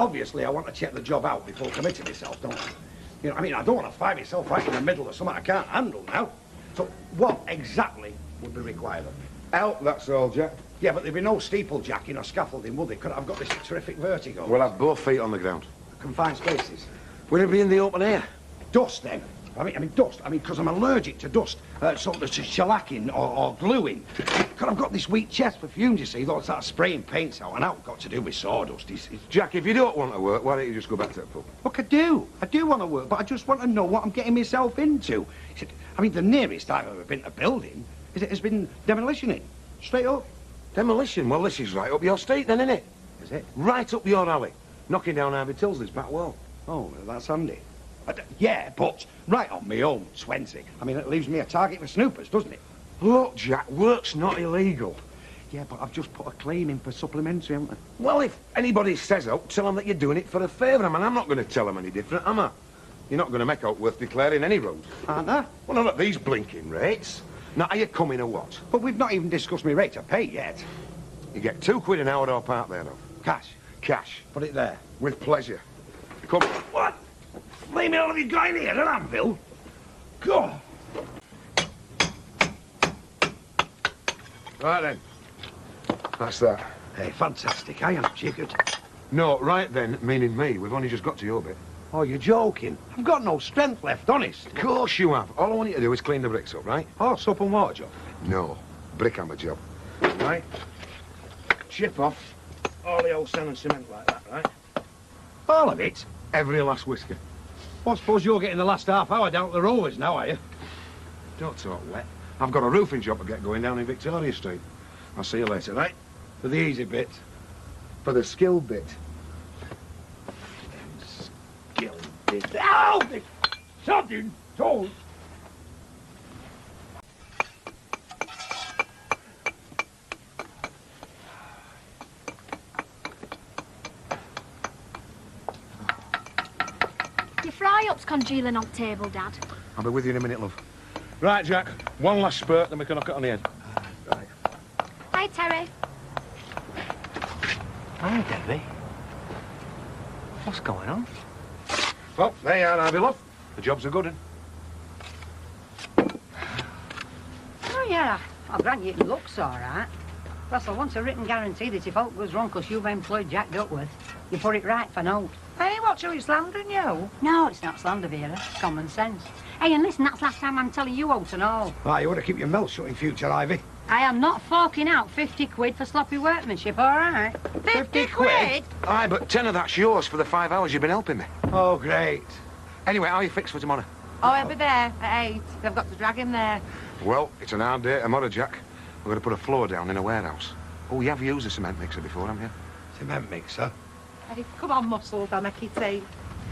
obviously I want to check the job out before committing myself, don't I? You know, I mean, I don't want to find myself right in the middle of something I can't handle now. So what exactly would be required of me? Help, that's all, Jack. Yeah, but there'd be no steeplejacking or scaffolding, would there? Because I've got this terrific vertigo. We'll have both feet on the ground. Confined spaces. Will it be in the open air? Dust, then. I mean, dust. I mean, because I'm allergic to dust. Sort of shellacking or gluing. Because I've got this weak chest for fumes, you see. Though it's that spraying paints out, and I've got to do with sawdust. Jack, if you don't want to work, why don't you just go back to the pub? Look, I do. I do want to work, but I just want to know what I'm getting myself into. I mean, the nearest I've ever been to building has been demolitioning. Straight up. Demolition? Well, this is right up your street, then, isn't it? Is it? Right up your alley. Knocking down Ivy Tilsley's back wall. Oh, well, that's handy. Yeah, but right on my own 20. I mean, it leaves me a target for snoopers, doesn't it? Look, Jack, work's not illegal. Yeah, but I've just put a claim in for supplementary, haven't I? Well, if anybody says out, tell them that you're doing it for a favour. I mean, I'm not going to tell them any different, am I? You're not going to make out worth declaring any road. Aren't I? Well, not at these blinking rates. Now, are you coming or what? But we've not even discussed my rate of pay yet. You get £2 an hour or part there, though. Cash. Cash. Put it there. With pleasure. Come. What? Flame hell have you got in here, an anvil? God. Right then. That's that. Hey, fantastic. I am jiggered. No, right then, meaning me. We've only just got to your bit. Oh, you're joking. I've got no strength left, honest. Of course you have. All I want you to do is clean the bricks up, right? Oh, soap and water job? No. Brick hammer job. Right? Chip off all the old sand and cement like that, right? All of it? Every last whisker. Well, I suppose you're getting the last half hour down at the Rovers now, are you? Don't talk wet. I've got a roofing job to get going down in Victoria Street. I'll see you later, right? For the easy bit. For the skill bit. Skill bit. Ow! Sodding toes. Your fry-up's congealing on the table, Dad. I'll be with you in a minute, love. Right, Jack. One last spurt, then we can knock it on the head. Right. Hi, Terry. Hi, Debbie. What's going on? Well, there you are, Ivy, love. The job's a good one. Oh, yeah, I grant you it looks all right. Plus, I want a written guarantee that if aught goes wrong because you've employed Jack Duckworth, you put it right for note. Hey, what's you slandering you? No, it's not slander, Vera. It's common sense. Hey, and listen, that's last time I'm telling you out and all. Ah, you ought to keep your mouth shut in future, Ivy. I am not forking out 50 quid for sloppy workmanship, all right? 50 quid? Aye, but 10 of that's yours for the 5 hours you've been helping me. Oh, great. Anyway, how are you fixed for tomorrow? Oh, I'll be there at 8. They've got to drag him there. Well, it's an hard day tomorrow, Jack. We're going to put a floor down in a warehouse. Oh, you have used a cement mixer before, haven't you? Cement mixer? Hey, come on, muscles, I'll make it tea.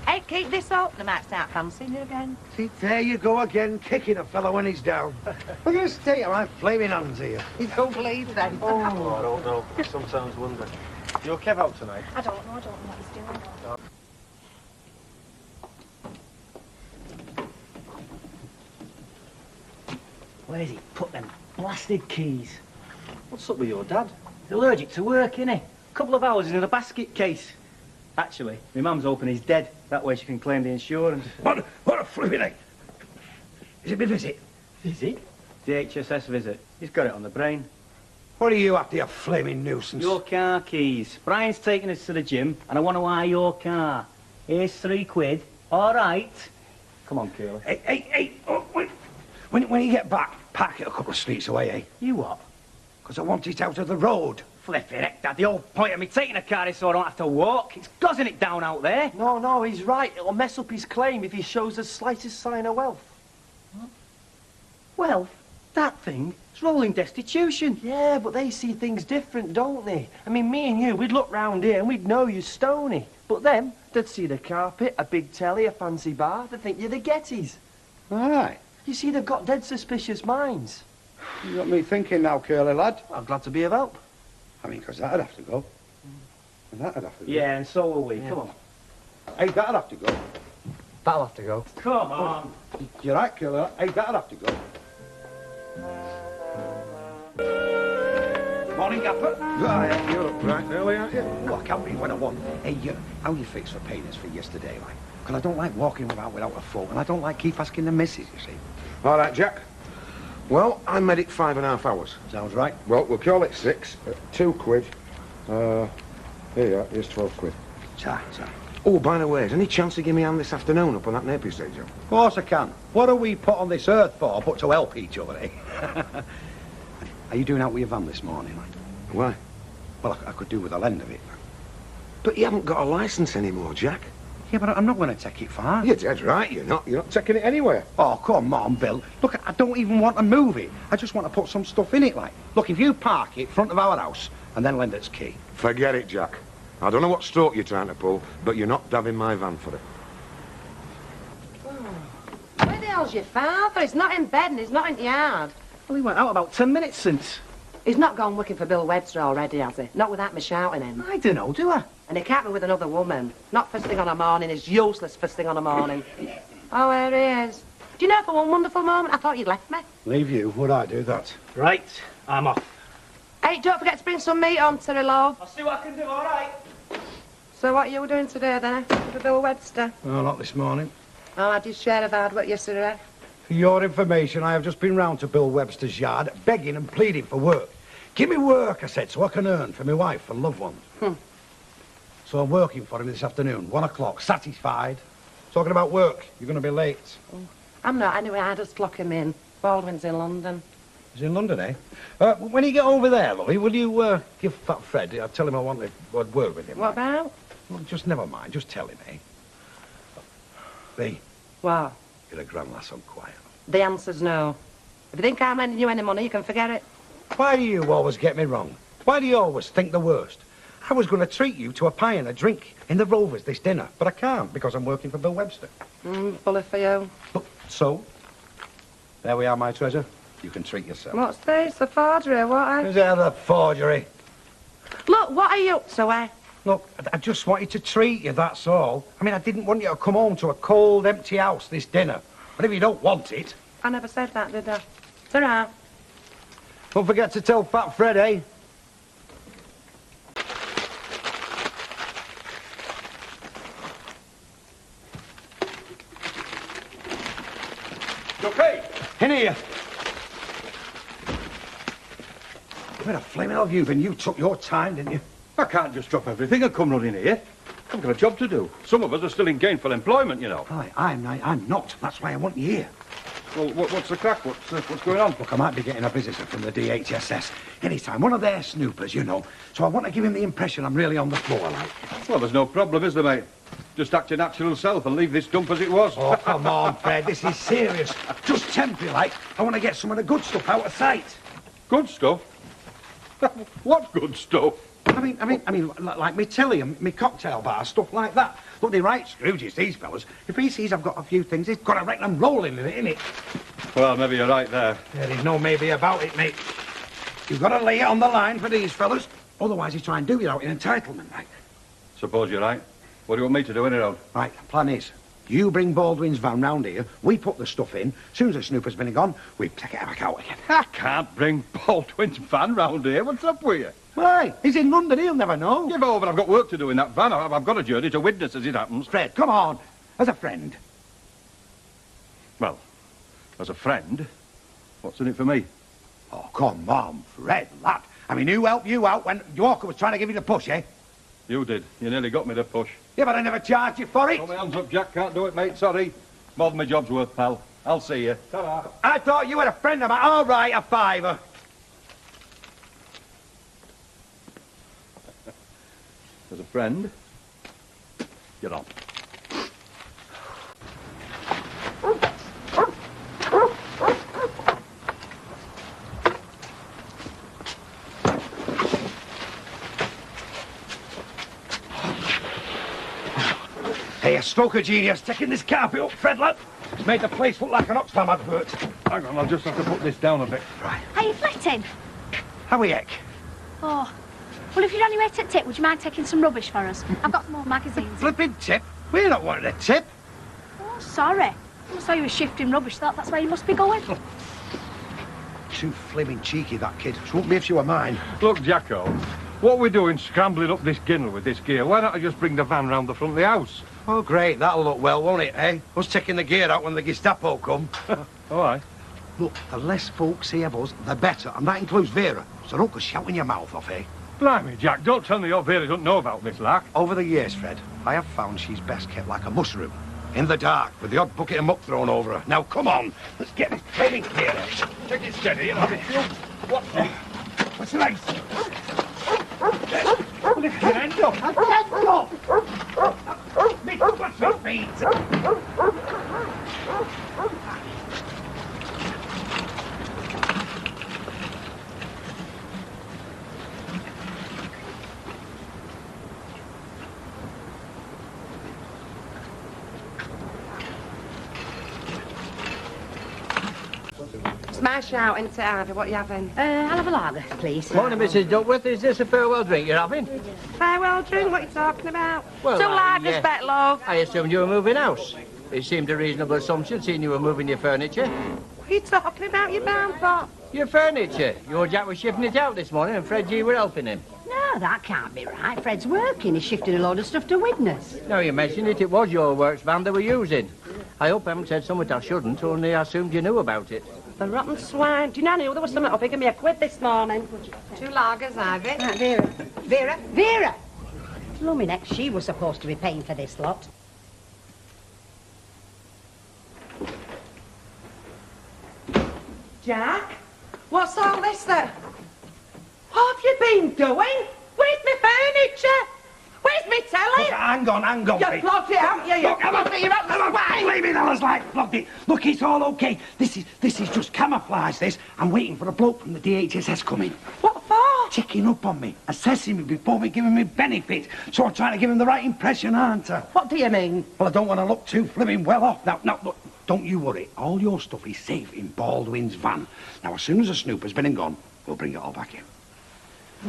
Hey, keep this up. They might start fancying you again. See, there you go again, kicking a fellow when he's down. Look at this state of my flaming hands here. You don't believe then. Oh, I don't know. I sometimes wonder. You're Kev out tonight? I don't know what he's doing. Where's he put them blasted keys? What's up with your dad? He's allergic to work, innit? A couple of hours in a basket case. Actually, my mum's hoping he's dead. That way she can claim the insurance. What a flipping egg. Is it my visit? Visit? The HSS visit. He's got it on the brain. What are you after, you flaming nuisance? Your car keys. Brian's taking us to the gym, and I want to hire your car. Here's £3. All right. Come on, Curly. Hey. Oh, wait. When you get back, park it a couple of streets away, eh? You what? Because I want it out of the road. Flipping heck, Dad. The whole point of me taking a car is so I don't have to walk. It's gozzing it down out there. No, he's right. It'll mess up his claim if he shows the slightest sign of wealth. What? Wealth? That thing? It's rolling destitution. Yeah, but they see things different, don't they? I mean, me and you, we'd look round here and we'd know you're stony. But them, they'd see the carpet, a big telly, a fancy bar, they'd think you're the Gettys. All right. You see, they've got dead suspicious minds. You got me thinking now, curly lad. I'm glad to be of help. I mean, because that'd have to go. And that'd have to go. Yeah, and so will we. Yeah. Come on. Hey, that'd have to go. That'll have to go. Come on. You're right, curly lad. Hey, that'd have to go. Morning, Gaffer. Right, you're up right early, aren't you? Oh, I can't read what I want. Hey, how you fix for painters for yesterday, like? Because I don't like walking without a foot, and I don't like keep asking the missus, you see. All right, Jack. Well, I made it 5.5 hours. Sounds right. Well, we'll call it 6 at £2. Here you are, here's 12 quid. Sir. Oh, by the way, is any chance you give me a hand this afternoon up on that Napier stage job? Of course I can. What are we put on this earth for but to help each other, eh? Are you doing out with your van this morning, like? Why? Well, I could do with a lend of it. But you haven't got a licence anymore, Jack. Yeah, but I'm not going to take it far. You're dead right, you're not. You're not taking it anywhere. Oh, come on, Bill. Look, I don't even want to move it. I just want to put some stuff in it, like. Look, if you park it in front of our house and then lend its key. Forget it, Jack. I don't know what stroke you're trying to pull, but you're not dabbing my van for it. Where the hell's your father? He's not in bed and he's not in the yard. Well, he went out about 10 minutes since. He's not gone looking for Bill Webster already, has he? Not without me shouting him. I don't know, do I? And he can't be with another woman. Not first thing on a morning. He's useless first thing on a morning. Oh, there he is. Do you know, for one wonderful moment, I thought you'd left me. Leave you? Would I do that? Right, I'm off. Hey, don't forget to bring some meat on, Terry love. I'll see what I can do, all right? So what are you doing today, then, for Bill Webster? No, not this morning. Oh, I did share of hard work yesterday. For your information, I have just been round to Bill Webster's yard, begging and pleading for work. Give me work, I said, so I can earn for my wife and loved ones. So I'm working for him this afternoon, 1 o'clock, satisfied. Talking about work, you're going to be late. I'm not, anyway, I just clock him in. Baldwin's in London. He's in London, eh? When you get over there, Lolly, will you give Fat Fred, I'll tell him I want a word with him. What about? Well, just never mind, just tell him, eh? Lee, What? you're a grand lass, I'm quiet. The answer's no. If you think I'm lending you any money, you can forget it. Why do you always get me wrong? Why do you always think the worst? I was going to treat you to a pie and a drink in the Rovers this dinner, but I can't because I'm working for Bill Webster. Bully for you. But, so, there we are, my treasure. You can treat yourself. What's this? A forgery, what, Is that a forgery? Look, what are you up to, eh? Look, I just wanted to treat you, that's all. I mean, I didn't want you to come home to a cold, empty house this dinner. But if you don't want it... I never said that, did I? Ta-ra. Don't forget to tell Fat Fred, eh? Okay. In here. Where the flaming hell have you been? You took your time, didn't you? I can't just drop everything and come running here. I've got a job to do. Some of us are still in gainful employment, you know. I'm not. That's why I want you here. Well, what's the crack? What's going on? Look, I might be getting a visitor from the DHSS anytime. One of their snoopers, you know. So I want to give him the impression I'm really on the floor, like. Well, there's no problem, is there, mate? Just act your natural self and leave this dump as it was. Oh, come on, Fred. This is serious. Just temporary, like. I want to get some of the good stuff out of sight. Good stuff? What good stuff? I mean, like me telly and me cocktail bar, stuff like that. Look, they're right Scrooges, these fellas. If he sees I've got a few things, he's got to reckon I'm rolling in it, innit? Well, maybe you're right there. There's no maybe about it, mate. You've got to lay it on the line for these fellas. Otherwise, he's trying to do without an entitlement, like. Suppose you're right. What do you want me to do, anyhow? Right, plan is, you bring Baldwin's van round here, we put the stuff in, as soon as the snooper's been gone, we take it back out again. I can't bring Baldwin's van round here. What's up with you? Why? He's in London, he'll never know. Yeah, but I've got work to do in that van. I've got a journey to witness as it happens. Fred, come on, as a friend. Well, as a friend, what's in it for me? Oh, come on, Fred, lad. I mean, who helped you out when Walker was trying to give you the push, eh? You did. You nearly got me the push. Yeah, but I never charged you for it. Throw my hands up, Jack. Can't do it, mate. Sorry. More than my job's worth, pal. I'll see you. Ta-ra. I thought you were a friend of mine. All right, a fiver. As a friend, you're on. Hey, a stroke of genius taking this carpet up, Fred, lad. It's made the place look like an Oxfam advert. Hang on, I'll just have to put this down a bit. Right. Are you flitting? How are you, heck? Oh. Well, if you're on your way to tip, would you mind taking some rubbish for us? I've got some more magazines. Flipping tip? We're not wanting a tip. Oh, sorry. I saw you were shifting rubbish. Thought that's where you must be going. Too flaming cheeky, that kid. She won't be if she were mine. Look, Jacko, What are we doing scrambling up this ginnel with this gear? Why don't I just bring the van round the front of the house? Oh, great. That'll look well, won't it, eh? Us taking the gear out when the Gestapo come. All right. Look, the less folks see of us, the better. And that includes Vera. So don't go shouting your mouth off, eh? Blimey, Jack, don't tell me your Vera don't know about this lark. Over the years, Fred, I have found she's best kept like a mushroom. In the dark, with the odd bucket of muck thrown over her. Now, come on. Let's get this training gear out. Take it steady and have it filled. What's the race? Lift your hand up. What's my feet? Smash out into Ivy. What are you having? I'll have a lager, please. Morning, Mrs. Duckworth. Is this a farewell drink you're having? Farewell drink? What are you talking about? Well, Two I, lagers, bet, love. I assumed you were moving house. It seemed a reasonable assumption, seeing you were moving your furniture. What are you talking about, you bound for? Your furniture. Your Jack was shifting it out this morning and Fred G were helping him. No, that can't be right. Fred's working. He's shifting a load of stuff to witness. Now you mention it, it was your works van they were using. I hope I haven't said something I shouldn't, only I assumed you knew about it. The rotten swine. Do you know, I knew there was something up. He gave me a quid this morning. Two lagers, Ivy. Right, Vera. Vera? Vera! Lummy next, she was supposed to be paying for this lot. Jack? What's all this then? What have you been doing? Where's my furniture? Where's my telly? Look, hang on, You Pete. plugged it, haven't you? Look, You're up the swine. Leave me, Ella's like plugged it. Look, it's all okay. This is just camouflage, this. I'm waiting for a bloke from the DHSS coming. What for? Checking up on me, assessing me before me giving me benefits. So I'm trying to give him the right impression, aren't I? What do you mean? Well, I don't want to look too flipping well off. Now, look, don't you worry. All your stuff is safe in Baldwin's van. Now, as soon as the snooper's been and gone, we'll bring it all back in.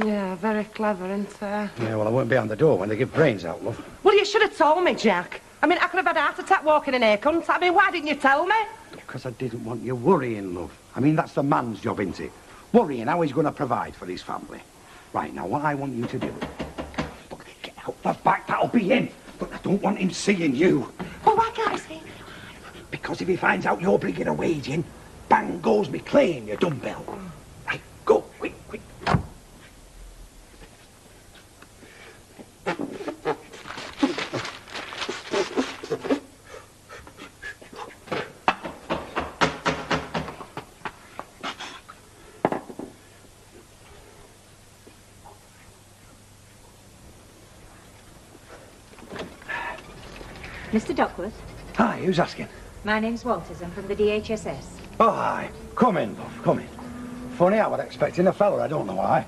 Yeah, very clever, isn't it? Yeah, well, I won't be on the door when they give brains out, love. Well, you should have told me, Jack. I mean, I could have had a heart attack walking in here, couldn't I? I mean, why didn't you tell me? Because I didn't want you worrying, love. I mean, that's the man's job, isn't it? Worrying how he's going to provide for his family. Right, now, what I want you to do... Look, get out the back, that'll be him. But I don't want him seeing you. Well, why can't I see me? Because if he finds out you're bringing a wage in, bang goes me claim, you dumbbell. Right, go, quick, quick. Mr. Duckworth, Hi, who's asking? my name's Walters. I'm from the DHSS. Oh, hi. Come in, love, come in. Funny, I was expecting a fella, I don't know why.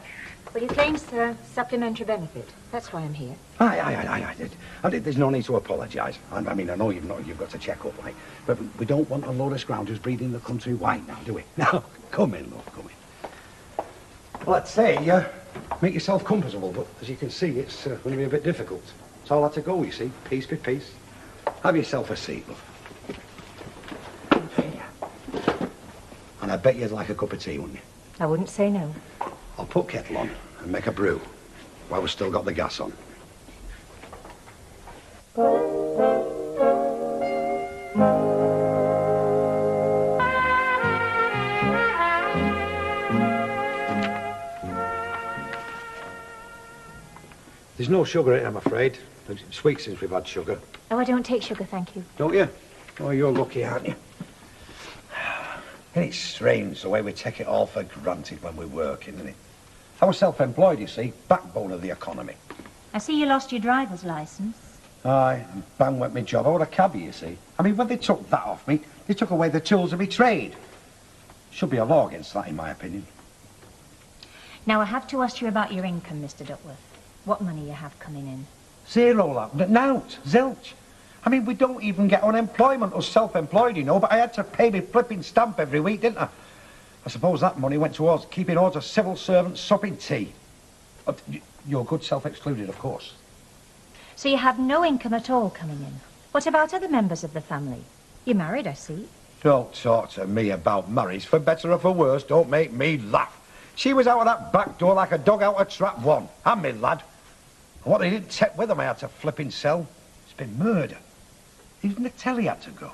Well, he claims the supplementary benefit. That's why I'm here. I did. There's no need to apologise. I mean, I know you've got to check up, like, but we don't want a load of scroungers breathing the country white now, do we? Now, come in, love, come in. Well, I'd say, make yourself comfortable, but as you can see, it's going to be a bit difficult. It's all had to go, you see, piece by piece. Have yourself a seat, love. And I bet you'd like a cup of tea, wouldn't you? I wouldn't say no. I'll put kettle on and make a brew while we've still got the gas on. There's no sugar in it, I'm afraid. It's weeks since we've had sugar. Oh, I don't take sugar, thank you. Don't you? Oh, you're lucky, aren't you? And it's strange the way we take it all for granted when we're working, isn't it? I was self-employed, you see, backbone of the economy. I see you lost your driver's licence. Aye, and bang went my job. I was a cabbie, you see. I mean, when they took that off me, they took away the tools of my trade. Should be a law against that, in my opinion. Now, I have to ask you about your income, Mr. Duckworth. What money you have coming in. Zero, lad. Nout. Zilch. I mean, we don't even get unemployment or self-employed, you know, but I had to pay me flipping stamp every week, didn't I? I suppose that money went towards keeping all the civil servants supping tea. You're good self-excluded, of course. So you have no income at all coming in. What about other members of the family? You're married, I see. Don't talk to me about marriage, for better or for worse. Don't make me laugh. She was out of that back door like a dog out of trap one. And me lad. And what they didn't take with them, I had to flipping sell. It's been murder. Even the telly had to go.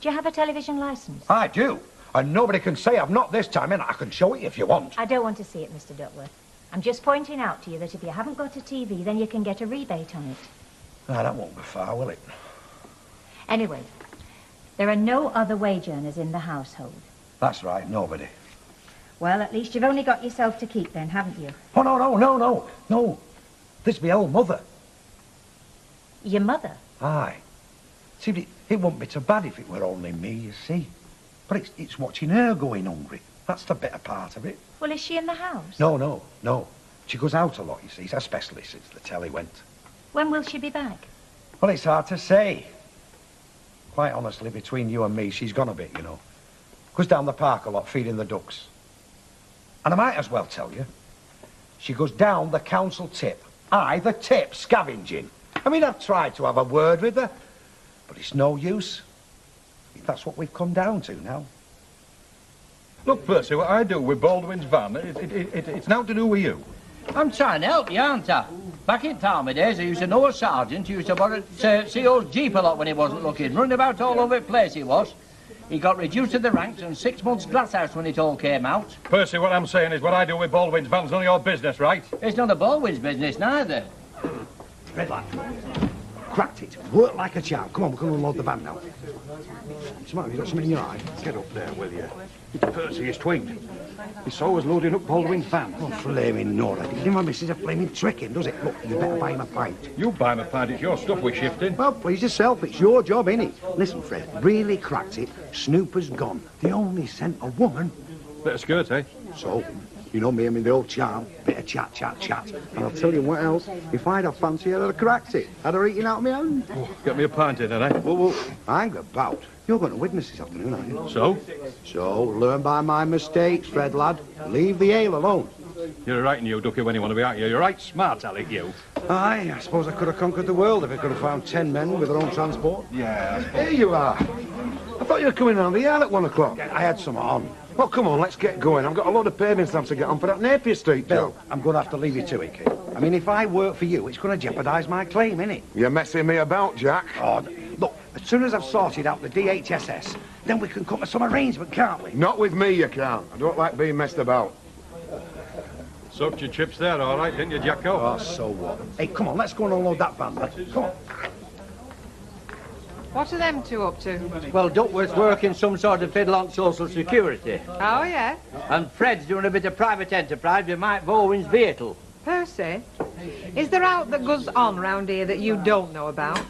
Do you have a television licence? I do. And nobody can say I've not this time, and I can show it if you want. I don't want to see it, Mr. Duckworth. I'm just pointing out to you that if you haven't got a TV, then you can get a rebate on it. Ah, that won't go far, will it? Anyway, there are no other wage earners in the household. That's right, nobody. Well, at least you've only got yourself to keep then, haven't you? Oh, no. This be old mother. Your mother? Aye. See, it wouldn't be so bad if it were only me, you see. But it's watching her going hungry. That's the better part of it. Well, is she in the house? No. She goes out a lot, you see, especially since the telly went. When will she be back? Well, it's hard to say. Quite honestly, between you and me, she's gone a bit, you know. Goes down the park a lot, feeding the ducks. And I might as well tell you, she goes down the council tip. Aye, the tip, scavenging. I mean, I've tried to have a word with her, but it's no use. That's what we've come down to now. Look, Percy, what I do with Baldwin's van, it's now to do with you. I'm trying to help you, aren't I? Back in Talmy days, I used to know a sergeant who used to borrow CO's Jeep a lot when he wasn't looking. Running about all over the place he was. He got reduced to the ranks and 6 months glasshouse when it all came out. Percy, what I'm saying is what I do with Baldwin's van's none of your business, right? It's none of Baldwin's business, neither. Red lad. Cracked it. Work like a charm. Come on, we're going to unload the van now. Smart, you got something in your eye? Get up there, will you? Percy is twigged. He's always loading up Baldwin's van. Oh, flaming Nora. You know my missus a flaming tricking, does it? Look, you better buy him a pint. You buy him a pint, it's your stuff we're shifting. Well, please yourself. It's your job, innit? Listen, Fred, really cracked it. Snooper's gone. They only sent a woman. Bit of skirt, eh? So, you know me, I mean, the old charm. Bit of chat. And I'll tell you what else. If I'd have fancied I'd have cracked it. I'd have eaten out of my hand. Oh, get me a pint in, then, eh? Well, hang about. You're going to witness this afternoon, aren't you? So? So, learn by my mistakes, Fred, lad. Leave the ale alone. You're right in you, Ducky, when you want to be, aren't you? You're right smart, Alec, you. Aye, I suppose I could have conquered the world if I could have found 10 men with their own transport. Yeah, I suppose. Here you are. I thought you were coming round the yard at 1 o'clock. I had some on. Well, come on, let's get going. I've got a lot of paving stuff to get on for that Napier Street Bill, job. I'm going to have to leave you to it, kid. I mean, if I work for you, it's going to jeopardise my claim, innit? You're messing me about, Jack. Oh, look, as soon as I've sorted out the DHSS, then we can come to some arrangement, can't we? Not with me, you can't. I don't like being messed about. Soaked your chips there, all right, didn't you, Jacko? Oh, so what? Hey, come on, let's go and unload that van, lad. Come on. What are them two up to? Well, Duckworth's working some sort of fiddle on Social Security. Oh, yeah? And Fred's doing a bit of private enterprise with Mike Baldwin's vehicle. Percy, is there out that goes on round here that you don't know about?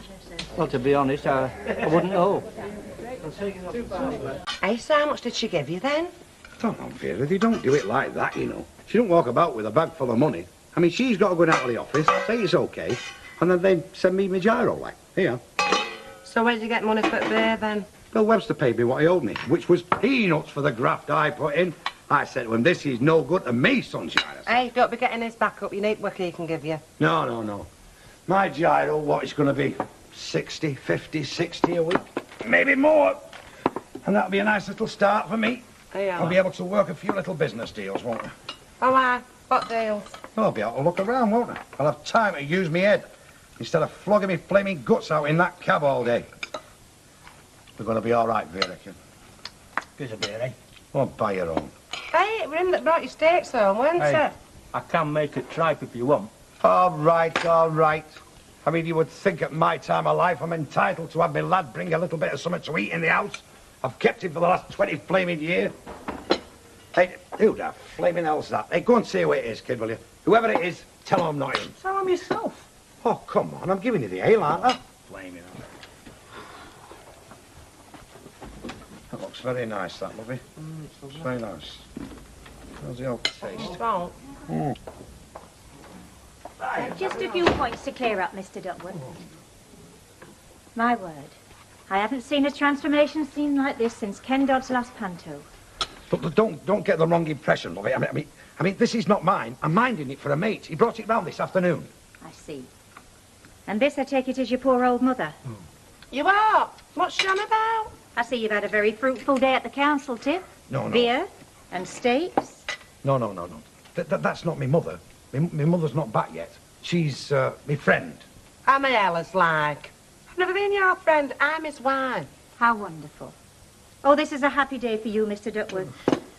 Well, to be honest, I wouldn't know. Hey, so how much did she give you then? Come on, Vera, they don't do it like that, you know. She don't walk about with a bag full of money. I mean, she's got to go out of the office, say it's okay, and then they send me my gyro, like, here. So where'd you get money for there then? Bill Webster paid me what he owed me, which was peanuts for the graft I put in. I said to him, this is no good to me, sunshine. Hey, don't be getting his back up. You need work he can give you. No. My gyro, what it's going to be? 60, 50, 60 a week, maybe more. And that'll be a nice little start for me. Yeah. I'll be able to work a few little business deals, won't I? Oh, aye. What deals? I'll be able to look around, won't I? I'll have time to use my head instead of flogging me flaming guts out in that cab all day. We're going to be all right, Vera, kid. Here's a beer, eh? Well, buy your own. Hey, it were him that brought your steaks home, weren't Hey, it? I can make it tripe if you want. All right. I mean, you would think at my time of life I'm entitled to have my lad bring a little bit of something to eat in the house. I've kept him for the last 20 flaming years. Hey, who the flaming hell's that? Hey, go and see who it is, kid, will you? Whoever it is, tell him I'm not in. Tell him yourself. Oh, come on, I'm giving you the ale, aren't I? Flaming hell. That looks very nice, that, lovey. It's very nice. How's the old taste? Well, Just a few points to clear up, Mr. Duckworth. My word, I haven't seen a transformation scene like this since Ken Dodd's last panto. But don't get the wrong impression, lovey. I mean, this is not mine. I'm minding it for a mate. He brought it round this afternoon. I see. And this, I take it, is your poor old mother. you are. What's she on about? I see you've had a very fruitful day at the council, Tip. No. Beer and steaks No. That's not me mother. Me mother's not back yet. She's, me friend. I'm an Ella's like. I've never been your friend. I'm his wife. How wonderful. Oh, this is a happy day for you, Mr. Duckworth.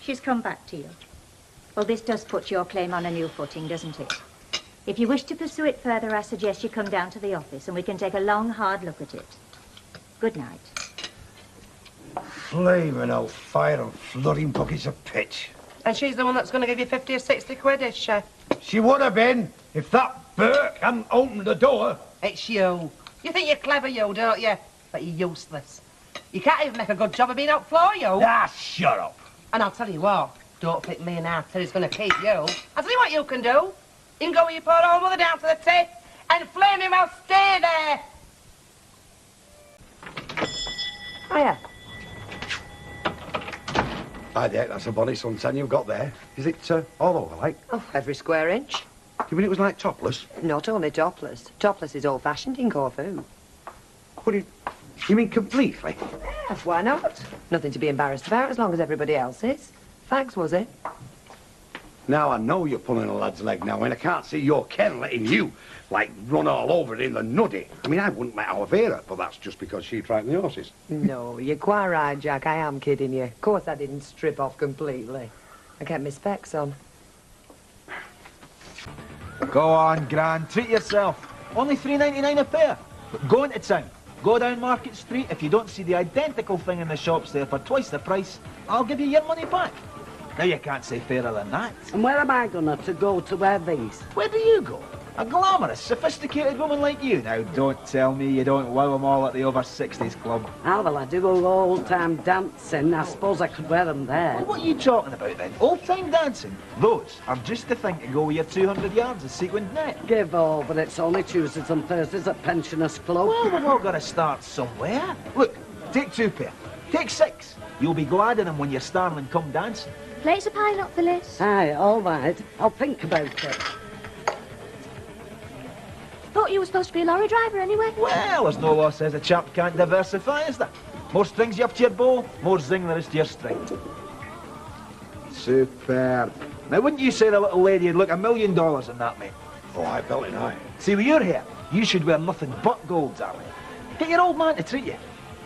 She's come back to you. Well, this does put your claim on a new footing, doesn't it? If you wish to pursue it further, I suggest you come down to the office and we can take a long, hard look at it. Good night. Flaming old fire and flooding buckets of pitch. And she's the one that's going to give you 50 or 60 quid, is she? She would have been if that Burke hadn't opened the door. It's you. You think you're clever, you, don't you? But you're useless. You can't even make a good job of being out floor, you. Ah, shut up. And I'll tell you what, don't think me and Arthur is going to keep you. I'll tell you what you can do. You can go with your poor old mother down to the tip and flame him while stay there. Hiya. Hi there, that's a bonny suntan you've got there. Is it all over, like? Oh, every square inch. You mean it was like topless? Not only topless. Topless is old-fashioned in Corfu. What do you mean completely? Yeah, why not? Nothing to be embarrassed about as long as everybody else is. Thanks, was it? Now I know you're pulling a lad's leg now, and I can't see your Ken letting you, like, run all over it in the nuddy. I mean, I wouldn't let our Vera, but that's just because she frightened the horses. No, you're quite right, Jack. I am kidding you. Of course I didn't strip off completely. I kept my specs on. Go on, Gran, treat yourself. Only $3.99 a pair. But go into town. Go down Market Street. If you don't see the identical thing in the shops there for twice the price, I'll give you your money back. Now you can't say fairer than that. And where am I gonna to go to wear these? Where do you go? A glamorous, sophisticated woman like you. Now don't tell me you don't wow them all at the over 60s club. Ah, well, I do old-time dancing. I suppose I could wear them there. Well, what are you talking about then? Old-time dancing? Those are just the thing to go with your 200 yards of sequined net. Give over, it's only Tuesdays and Thursdays at Pensioners Club. Well, we've all got to start somewhere. Look, take 2 pair. Take 6. You'll be glad of them when your starling come dancing. Plates of piling up the list. Aye, all right. I'll think about it. Thought you were supposed to be a lorry driver anyway. Well, there's no law says a chap can't diversify, is there? More strings you up to your bow, more zing there is to your string. Superb. Now, wouldn't you say the little lady would look $1 million in that, mate? Oh, I felt it, aye. See, with your hair, you should wear nothing but gold, darling. Get your old man to treat you.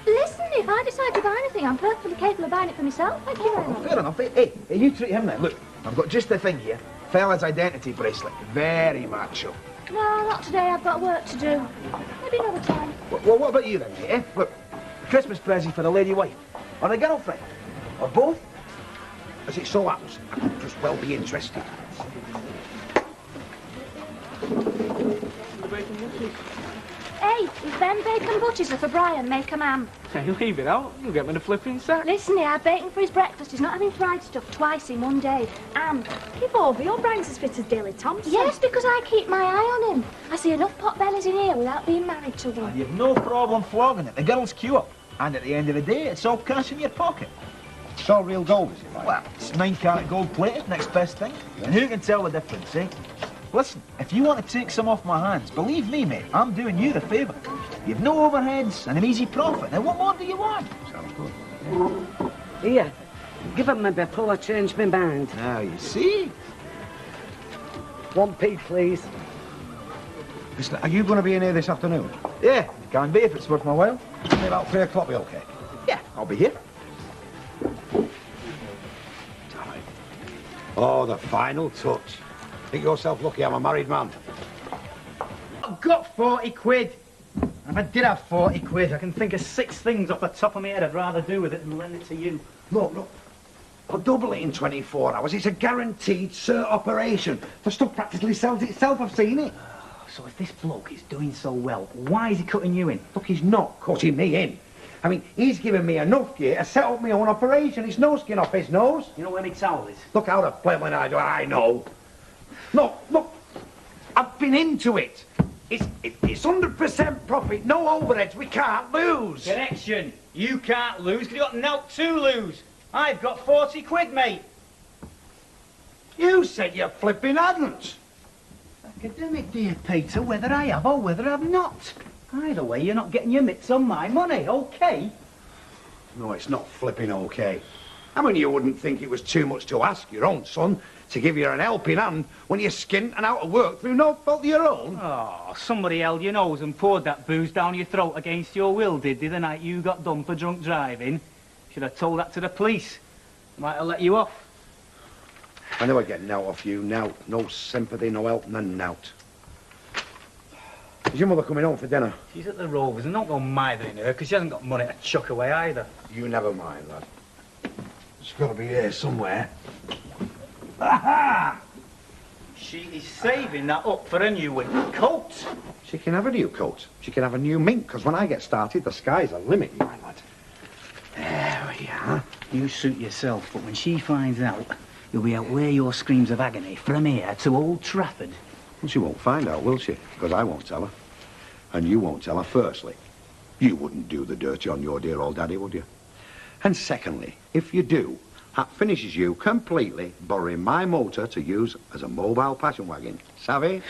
Listen, if I decide to buy anything, I'm perfectly capable of buying it for myself. Thank you very much. Fair enough. Hey, you treat him now. Look, I've got just the thing here. Fella's identity bracelet. Very macho. No, not today. I've got work to do. Maybe another time. Well, what about you then, mate, eh? Look, Christmas present for the lady wife. Or the girlfriend. Or both. As it so happens, I could just well be interested. Hey, if them bacon butchers are for Brian, make 'em ham. Hey, leave it out. You'll get me the flipping sack. Listen, he had bacon for his breakfast. He's not having fried stuff twice in one day. And Give over, your brain's as fit as Dilly Thompson. yes, because I keep my eye on him. I see enough pot bellies in here without being married to one. And you've no problem flogging it. The girls queue up. And at the end of the day, it's all cash in your pocket. It's all real gold, is it, like? Well, it's 9-carat gold plated, next best thing. And who can tell the difference, eh? Listen, if you want to take some off my hands, believe me, mate, I'm doing you the favour. You've no overheads and an easy profit. Now, what more do you want? Sounds good. Here, give them me before I change my mind. Now, you see? 1p, please. Listen, are you going to be in here this afternoon? Yeah, it can be if it's worth my while. Say about 3 o'clock, be okay? Yeah, I'll be here. Time. Oh, the final touch. Think yourself lucky I'm a married man. I've got 40 quid. And if I did have 40 quid, I can think of 6 things off the top of my head I'd rather do with it than lend it to you. Look. I'll double it in 24 hours. It's a guaranteed cert operation. The stuff practically sells itself. I've seen it. So if this bloke is doing so well, why is he cutting you in? Look, he's not cutting me in. I mean, he's given me enough gear to set up my own operation. It's no skin off his nose. You know where my towel is? Look how the flaming I do. I know. Look. I've been into it. It's 100% profit, no overheads. We can't lose. Connection. You can't lose because you've got naught to lose. I've got 40 quid, mate. You said you flipping hadn't. Academic, dear Peter, whether I have or whether I've not. Either way, you're not getting your mitts on my money, okay? No, it's not flipping okay. I mean, you wouldn't think it was too much to ask your own son to give you an helping hand when you're skint and out of work through no fault of your own. Oh, somebody held your nose and poured that booze down your throat against your will, did they, the night you got done for drunk driving? Should have told that to the police. Might have let you off. I never get nout off you, nout. No sympathy, no help, none nout. Is your mother coming home for dinner? She's at the Rovers and don't go mithering her, because she hasn't got money to chuck away either. You never mind, lad. It's got to be here somewhere. Aha! She is saving that up for a new winter coat. She can have a new coat. She can have a new mink, because when I get started, the sky's the limit, my lad. There we are. You suit yourself, but when she finds out, you'll be out where your screams of agony from here to Old Trafford. Well, she won't find out, will she? Because I won't tell her. And you won't tell her, firstly. You wouldn't do the dirty on your dear old daddy, would you? And secondly, if you do, that finishes you completely borrowing my motor to use as a mobile passion wagon. Savvy?